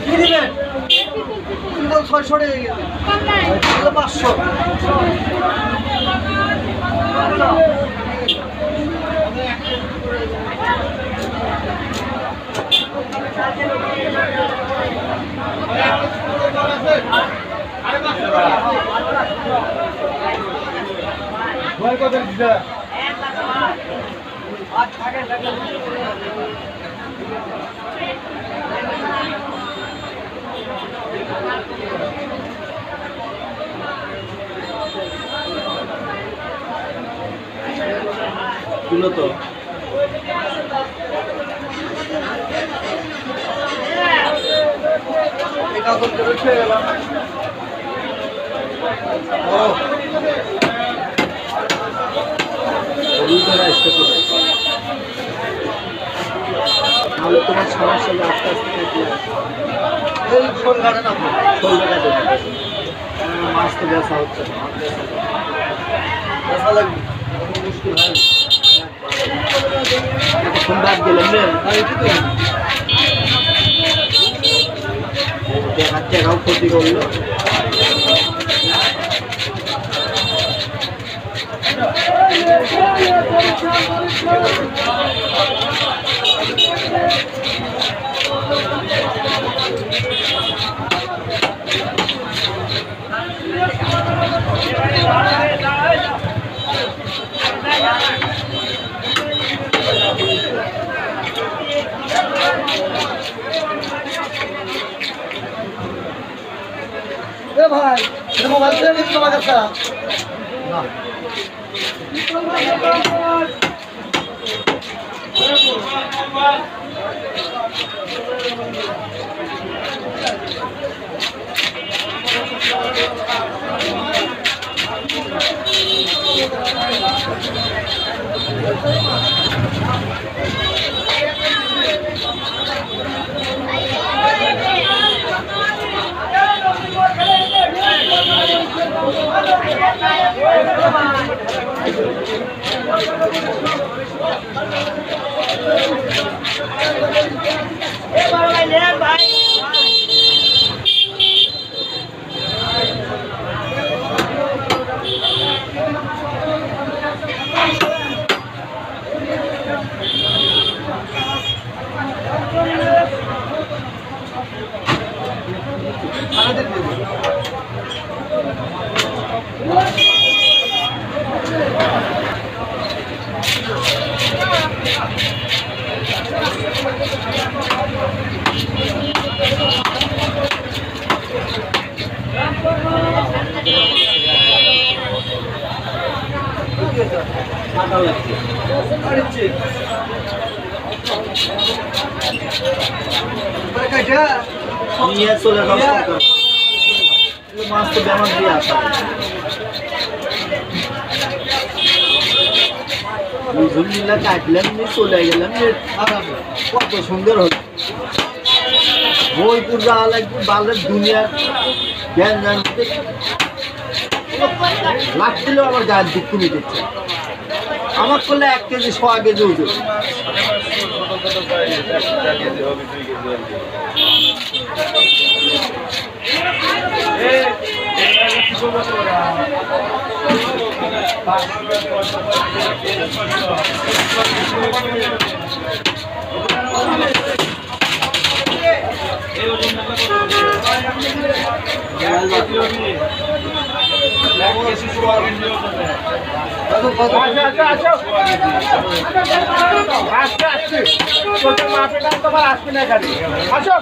কি দিবেন 600 টাকা 500 কিলো তো এটা তো করেছে ও তাহলে তোমার সমস্যা আস্তে আস্তে এই ফোন কাটে না মাছ তো বেচা হচ্ছে বেচা লাগবে মুশকিল হয় এতক্ষণ বাদ গেলেন টাকাও ক্ষতি করলো ভাই মোবাইল ছেড়ে দিচ্ছি তোমার কাছে না নিয়ে চলে যাবো মাছ তো বেমার দিয়ে আসা ঝুলমিলা কাটলাম নিয়ে চলে গেলাম কত সুন্দর হলো বইপুর যাওয়া লাগবে বালের দুনিয়ার জ্ঞান জানতে লাগছিলেও আমার গায়ের দিক কমে দিচ্ছে আমার করলে 1 কেজি 100 কেজি ওজন আসো